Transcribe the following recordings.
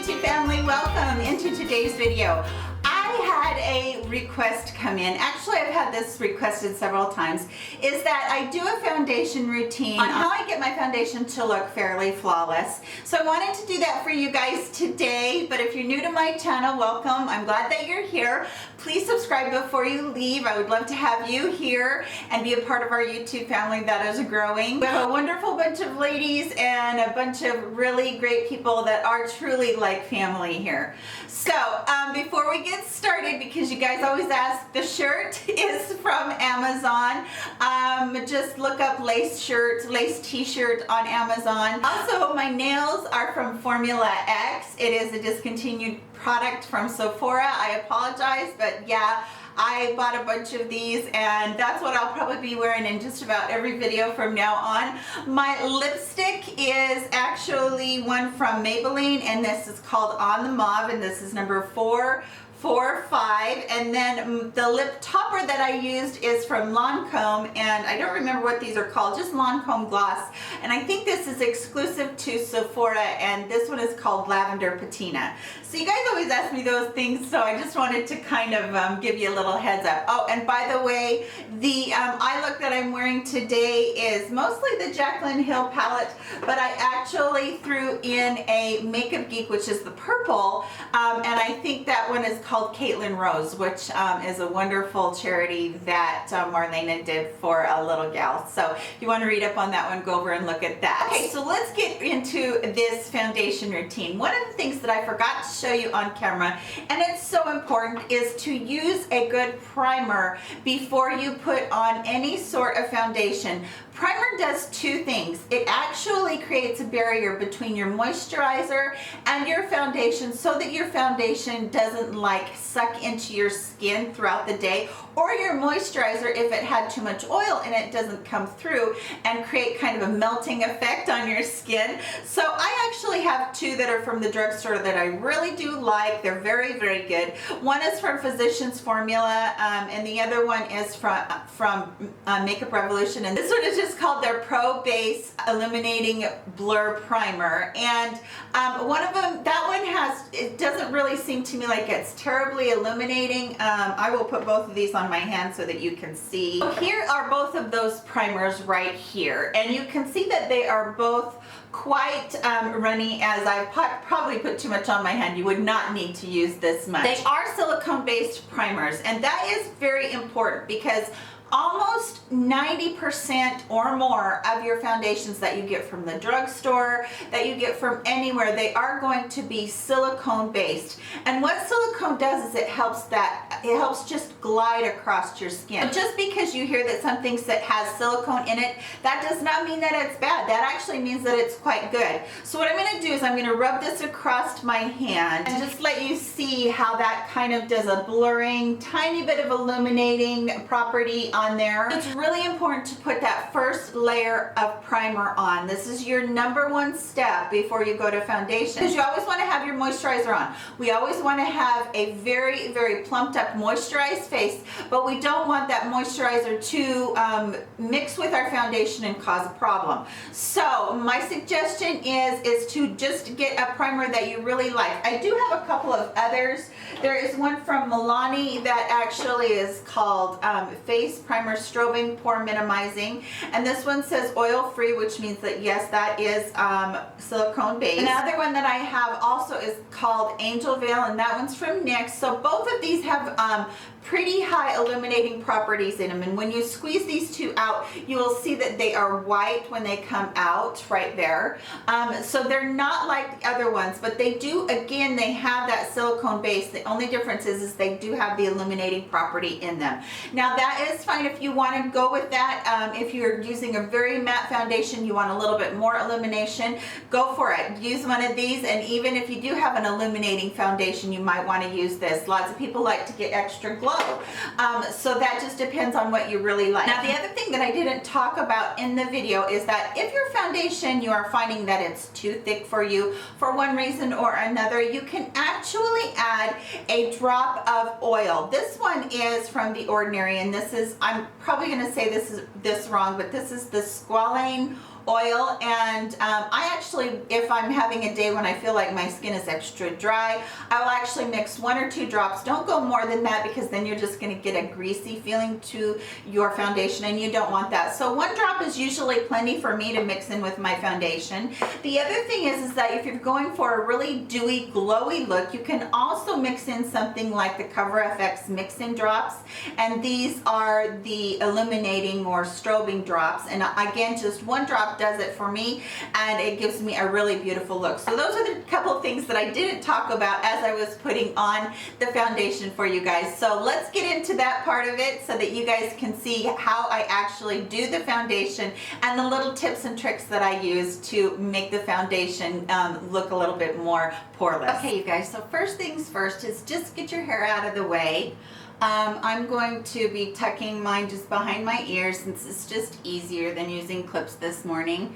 YouTube family, welcome into today's video. I had a request come in. Actually, I've had this requested several times, is that I do a foundation routine on how I get my foundation to look fairly flawless. So I wanted to do that for you guys today, but if you're new to my channel, welcome. I'm glad that you're here. Please subscribe before you leave. I would love to have you here and be a part of our YouTube family that is growing. We have a wonderful bunch of ladies and a bunch of really great people that are truly like family here. So before we get started, because you guys always ask, the shirt is from Amazon. Just look up lace shirt, lace t-shirt on Amazon. Also, my nails are from Formula X. It is a discontinued product from Sephora. I apologize, but yeah, I bought a bunch of these and that's what I'll probably be wearing in just about every video from now on. My lipstick is actually one from Maybelline, and this is called On the Mauve, and this is number 445. And then the lip topper that I used is from Lancome, and I don't remember what these are called, just Lancome Gloss. And I think this is exclusive to Sephora, and this one is called Lavender Patina. So you guys always ask me those things, so I just wanted to kind of give you a little heads up. Oh, and by the way, the eye look that I'm wearing today is mostly the Jaclyn Hill palette, but I actually threw in a Makeup Geek, which is the purple, and I think that one is called Caitlin Rose, which is a wonderful charity that Marlena did for a little gal. So if you want to read up on that one, go over and look at that. Okay, so let's get into this foundation routine. One of the things that I forgot to show you on camera, and it's so important, is to use a good primer before you put on any sort of foundation. Primer does two things. It actually creates a barrier between your moisturizer and your foundation so that your foundation doesn't like suck into your skin throughout the day, or your moisturizer, if it had too much oil in it, doesn't come through and create kind of a melting effect on your skin. So I actually have two that are from the drugstore that I really do like. They're very, very good. One is from Physicians Formula, and the other one is from Makeup Revolution, and this one is just called their Pro Base Illuminating Blur Primer. And one of them, that one has, it doesn't really seem to me like it's terribly illuminating. I will put both of these on my hand so that you can see. So here are both of those primers right here, and you can see that they are both quite runny, as I probably put too much on my hand. You would not need to use this much. They are silicone based primers, and that is very important because almost 90% or more of your foundations that you get from the drugstore, that you get from anywhere, they are going to be silicone based. And what silicone does is it helps just glide across your skin. So just because you hear that something has silicone in it, that does not mean that it's bad. That actually means that it's quite good. So what I'm going to do is I'm going to rub this across my hand and just let you see how that kind of does a blurring, tiny bit of illuminating property on there. It's really important to put that first layer of primer on. This is your number one step before you go to foundation, because you always want to have your moisturizer on. We always want to have a very, very plumped up moisturized face, but we don't want that moisturizer to mix with our foundation and cause a problem. So my suggestion is to just get a primer that you really like. I do have a couple of others. There is one from Milani that actually is called Face Primer Strobing Pore Minimizing, and this one says oil free, which means that yes, that is silicone based. Another one that I have also is called Angel Veil, and that one's from NYX. So both of these have pretty high illuminating properties in them, and when you squeeze these two out, you will see that they are white when they come out right there. So they're not like the other ones, but they do, again, they have that silicone base. The only difference is they do have the illuminating property in them. Now that is fine if you want to go with that. If you're using a very matte foundation, you want a little bit more illumination, go for it. Use one of these, and even if you do have an illuminating foundation, you might want to use this. Lots of people like to get extra glow. So that just depends on what you really like. Now the other thing that I didn't talk about in the video is that if your foundation, you are finding that it's too thick for you for one reason or another, you can actually add a drop of oil. This one is from The Ordinary, and this is, I'm probably going to say this wrong, but this is the Squalane oil, and I actually, if I'm having a day when I feel like my skin is extra dry, I will actually mix 1 or 2 drops. Don't go more than that, because then you're just going to get a greasy feeling to your foundation, and you don't want that. So 1 drop is usually plenty for me to mix in with my foundation. The other thing is that if you're going for a really dewy, glowy look, you can also mix in something like the Cover FX mix-in drops, and these are the illuminating or strobing drops, and again, just 1 drop does it for me, and it gives me a really beautiful look. So those are the couple of things that I didn't talk about as I was putting on the foundation for you guys. So let's get into that part of it so that you guys can see how I actually do the foundation and the little tips and tricks that I use to make the foundation look a little bit more poreless. Okay, you guys, so first things first is just get your hair out of the way. I'm going to be tucking mine just behind my ears, since it's just easier than using clips this morning.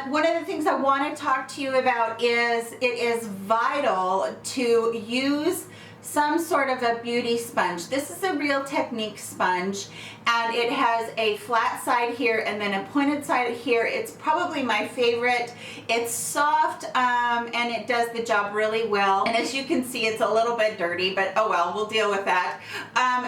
One of the things I want to talk to you about is it is vital to use some sort of a beauty sponge. This is a Real Technique sponge, and it has a flat side here and then a pointed side here. It's probably my favorite. It's soft, and it does the job really well. And as you can see, it's a little bit dirty, but oh well, we'll deal with that.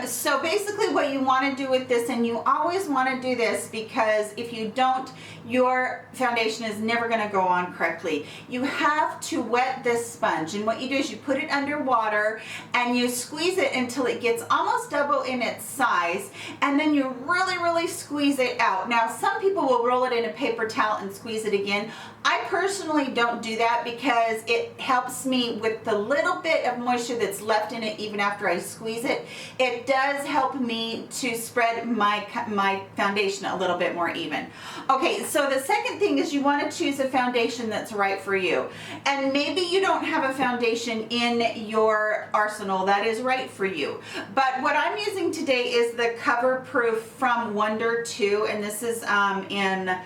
So basically what you want to do with this, and you always want to do this, because if you don't, your foundation is never going to go on correctly. You have to wet this sponge, and what you do is you put it under water and you squeeze it until it gets almost double in its size, and then you really squeeze it out. Now, some people will roll it in a paper towel and squeeze it again. I personally don't do that, because it helps me with the little bit of moisture that's left in it even after I squeeze it. It does help me to spread my foundation a little bit more even. Okay, so the second thing is you want to choose a foundation that's right for you. And maybe you don't have a foundation in your arsenal that is right for you. But what I'm using today is the Cover Proof from Wonder 2, and this is in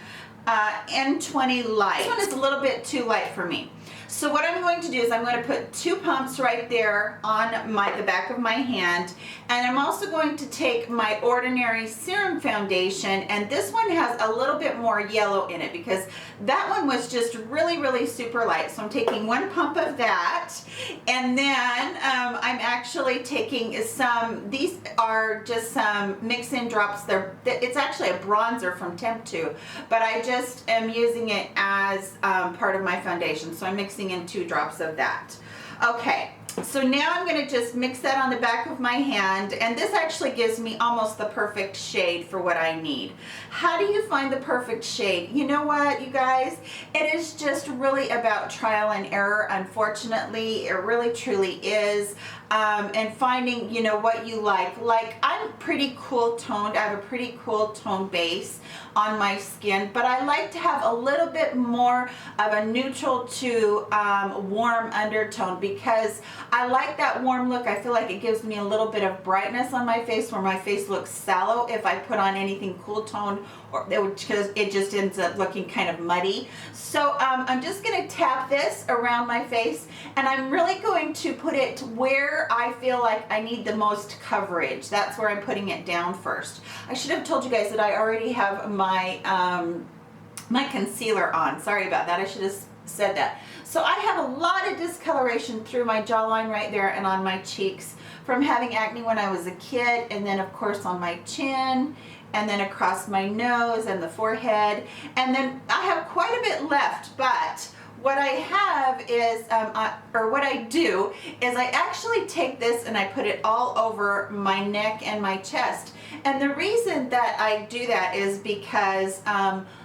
N20 Light. This one is a little bit too light for me. So what I'm going to do is I'm going to put 2 pumps right there on the back of my hand, and I'm also going to take my ordinary serum foundation, and this one has a little bit more yellow in it because that one was just really super light. So I'm taking 1 pump of that, and then I'm actually taking some, these are just some mix-in drops. It's actually a bronzer from Temptu, but I just am using it as part of my foundation. So I'm mixing in 2 drops of that. Okay, so now I'm going to just mix that on the back of my hand, and this actually gives me almost the perfect shade for what I need. How do you find the perfect shade? You know what, you guys? It is just really about trial and error. Unfortunately, it really truly is. And finding, you know, what you like. Like, I'm pretty cool toned. I have a pretty cool tone base on my skin, but I like to have a little bit more of a neutral to warm undertone, because I like that warm look. I feel like it gives me a little bit of brightness on my face, where my face looks sallow if I put on anything cool toned, or because it just ends up looking kind of muddy. So I'm just going to tap this around my face, and I'm really going to put it where I feel like I need the most coverage. That's where I'm putting it down first. I should have told you guys that I already have my my concealer on. Sorry about that. I should have said that. So I have a lot of discoloration through my jawline right there and on my cheeks from having acne when I was a kid, and then of course on my chin, and then across my nose and the forehead, and then I have quite a bit left. But what I have is, what I do is I actually take this and I put it all over my neck and my chest. And the reason that I do that is because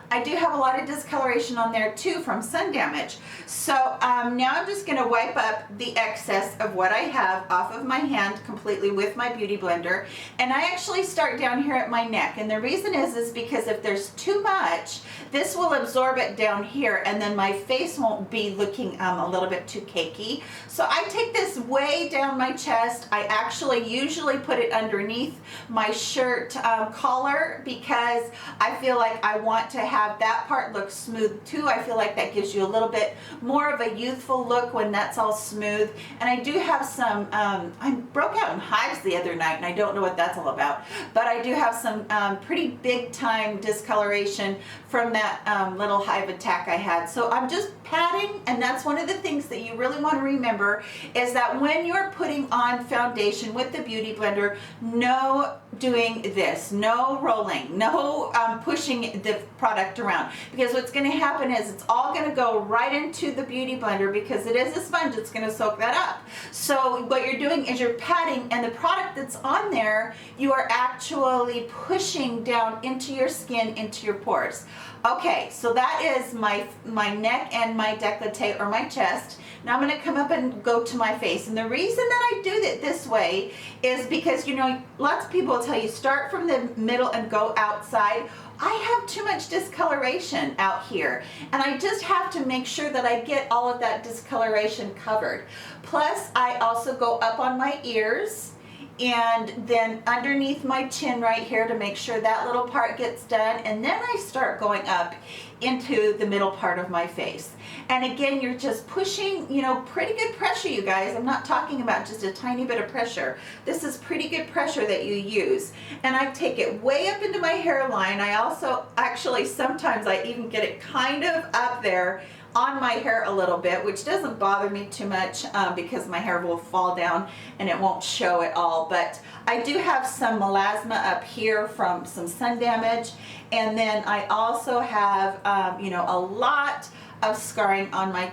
I do have a lot of discoloration on there too from sun damage. So now I'm just going to wipe up the excess of what I have off of my hand completely with my Beauty Blender. And I actually start down here at my neck. And the reason is because if there's too much, this will absorb it down here, and then my face won't be looking a little bit too cakey. So I take this way down my chest. I actually usually put it underneath my shirt collar, because I feel like I want to have that part look smooth too. I feel like that gives you a little bit more of a youthful look when that's all smooth. And I do have some, I broke out in hives the other night and I don't know what that's all about, but I do have some pretty big time discoloration from that little hive attack I had. So I'm just patting, and that's one of the things that you really want to remember is that when you're putting on foundation with the Beauty Blender, no doing this, no rolling, no pushing the product around, because what's going to happen is it's all going to go right into the Beauty Blender because it is a sponge. It's going to soak that up. So what you're doing is you're patting, and the product that's on there, you are actually pushing down into your skin, into your pores. Okay, so that is my neck and my décolleté, or my chest. Now I'm going to come up and go to my face. And the reason that I do it this way is because, you know, lots of people will tell you start from the middle and go outside. I have too much discoloration out here, and I just have to make sure that I get all of that discoloration covered. Plus, I also go up on my ears and then underneath my chin right here to make sure that little part gets done, and then I start going up into the middle part of my face. And again, you're just pushing, you know, pretty good pressure, you guys. I'm not talking about just a tiny bit of pressure. This is pretty good pressure that you use. And I take it way up into my hairline. I also, actually, sometimes I even get it kind of up there on my hair a little bit, which doesn't bother me too much because my hair will fall down and it won't show at all. But I do have some melasma up here from some sun damage, and then I also have you know, a lot of scarring on my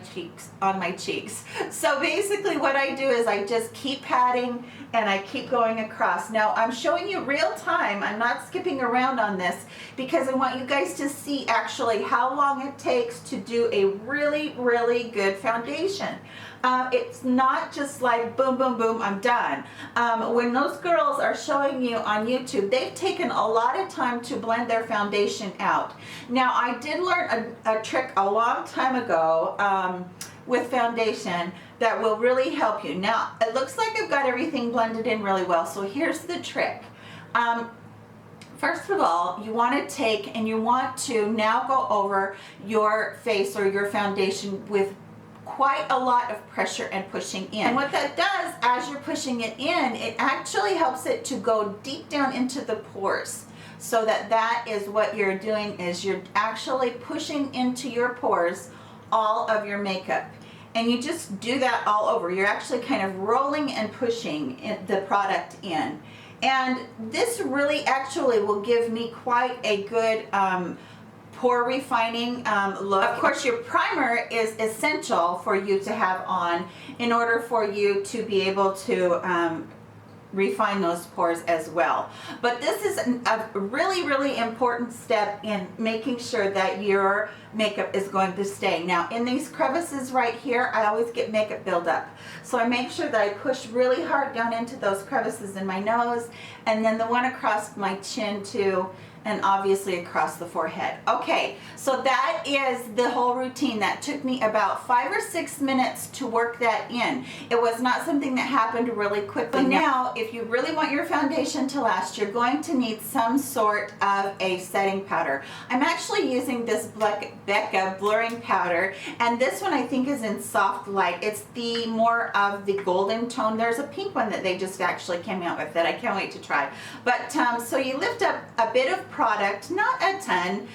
cheeks. So basically what I do is I just keep patting and I keep going across. Now I'm showing you real time. I'm not skipping around on this because I want you guys to see actually how long it takes to do a really, really good foundation. It's not just like boom, boom, boom, I'm done. When those girls are showing you on YouTube, they've taken a lot of time to blend their foundation out. Now, I did learn a trick a long time ago with foundation that will really help you. Now, it looks like I've got everything blended in really well, so here's the trick. First of all, you want to take and you want to now go over your face or your foundation with quite a lot of pressure and pushing in. And what that does, as you're pushing it in, it actually helps it to go deep down into the pores. So that is what you're doing, is you're actually pushing into your pores all of your makeup. And you just do that all over. You're actually kind of rolling and pushing the product in. And this really actually will give me quite a good pore refining look. Of course, your primer is essential for you to have on in order for you to be able to refine those pores as well. But this is a really, really important step in making sure that your makeup is going to stay. Now, in these crevices right here, I always get makeup buildup. So I make sure that I push really hard down into those crevices in my nose, and then the one across my chin too, and obviously across the forehead. Okay, so that is the whole routine. That took me about 5 or 6 minutes to work that in. It was not something that happened really quickly. Now, if you really want your foundation to last, you're going to need some sort of a setting powder. I'm actually using this Becca blurring powder, and this one I think is in Soft Light. It's the more of the golden tone. There's a pink one that they just actually came out with that I can't wait to try. But so you lift up a bit of product, not a ton,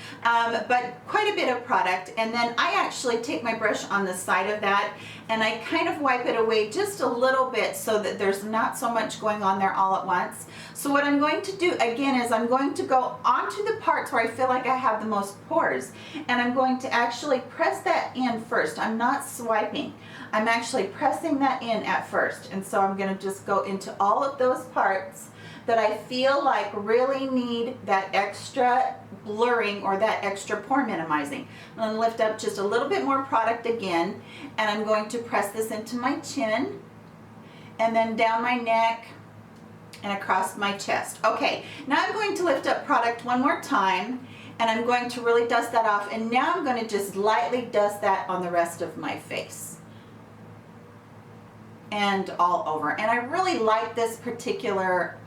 but quite a bit of product, and then I actually take my brush on the side of that and I kind of wipe it away just a little bit so that there's not so much going on there all at once. So what I'm going to do again is I'm going to go onto the parts where I feel like I have the most pores, and I'm going to actually press that in first. I'm not swiping. I'm actually pressing that in at first, and so I'm going to just go into all of those parts that I feel like really need that extra blurring or that extra pore minimizing. I'm going to lift up just a little bit more product again, and I'm going to press this into my chin and then down my neck and across my chest. Okay, now I'm going to lift up product one more time, and I'm going to really dust that off, and now I'm going to just lightly dust that on the rest of my face and all over. And I really like this particular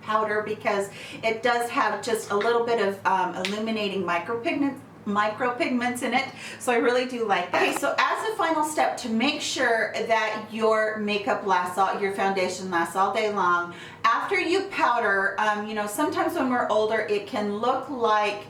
powder because it does have just a little bit of illuminating micropigments in it, so I really do like that. Okay, so as a final step to make sure that your makeup lasts your foundation lasts all day long, after you powder, you know, sometimes when we're older it can look like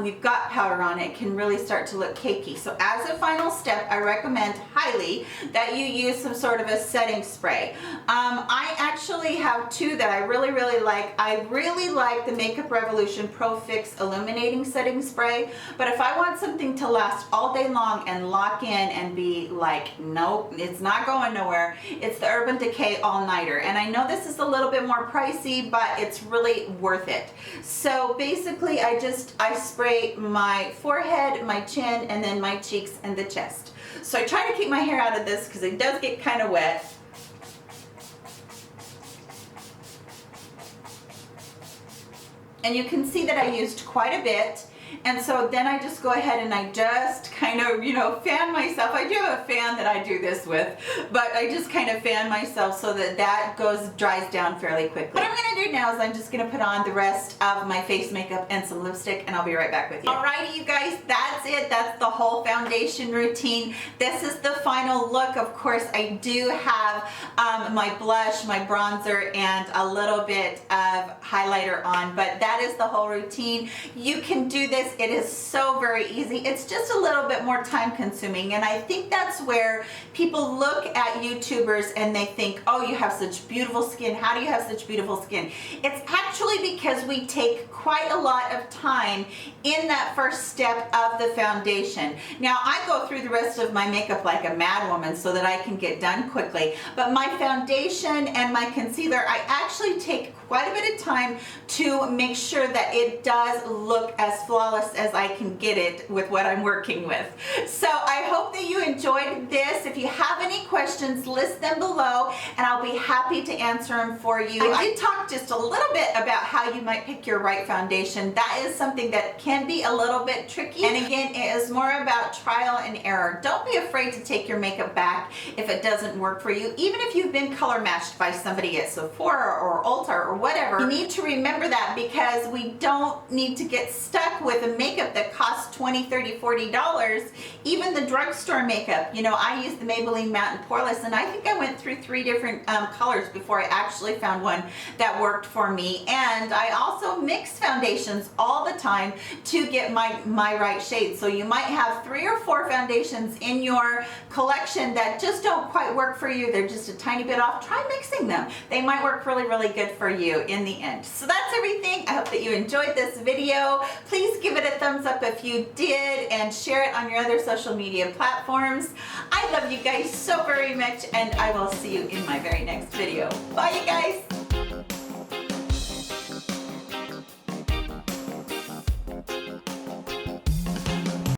we've got powder on it. It can really start to look cakey. So as a final step, I recommend highly that you use some sort of a setting spray. I actually have two that I really like. I really like the Makeup Revolution Pro Fix Illuminating Setting Spray, but if I want something to last all day long and lock in and be like, nope, it's not going nowhere, it's the Urban Decay All Nighter. And I know this is a little bit more pricey, but it's really worth it. So basically I spray my forehead, my chin, and then my cheeks and the chest. So I try to keep my hair out of this because it does get kind of wet. And you can see that I used quite a bit. And so then I just go ahead and I just kind of, you know, fan myself. I do have a fan that I do this with, but I just kind of fan myself so that that dries down fairly quickly. What I'm going to do now is I'm just going to put on the rest of my face makeup and some lipstick, and I'll be right back with you. Alrighty, you guys, that's it. That's the whole foundation routine. This is the final look. Of course, I do have my blush, my bronzer, and a little bit of highlighter on, but that is the whole routine. You can do this. It is so very easy. It's just a little bit more time consuming, and I think that's where people look at YouTubers and they think, oh, you have such beautiful skin. How do you have such beautiful skin? It's actually because we take quite a lot of time in that first step of the foundation. Now, I go through the rest of my makeup like a mad woman so that I can get done quickly, but my foundation and my concealer, I actually take quite a bit of time to make sure that it does look as flawless as I can get it with what I'm working with. So I hope that you enjoyed this. If you have any questions, list them below and I'll be happy to answer them for you. I did talk just a little bit about how you might pick your right foundation. That is something that can be a little bit tricky, and again, it is more about trial and error. Don't be afraid to take your makeup back if it doesn't work for you, even if you've been color matched by somebody at Sephora or Ulta or whatever. You need to remember that, because we don't need to get stuck with a makeup that costs $20, $30, $40. Even the drugstore makeup, you know, I use the Maybelline Matte and Poreless, and I think I went through 3 different colors before I actually found one that worked for me. And I also mix foundations all the time to get my right shade. So you might have 3 or 4 foundations in your collection that just don't quite work for you. They're just a tiny bit off. Try mixing them. They might work really good for you in the end. So that's everything. I hope that you enjoyed this video. Please give it a thumbs up if you did, and share it on your other social media platforms. I love you guys so very much, and I will see you in my very next video.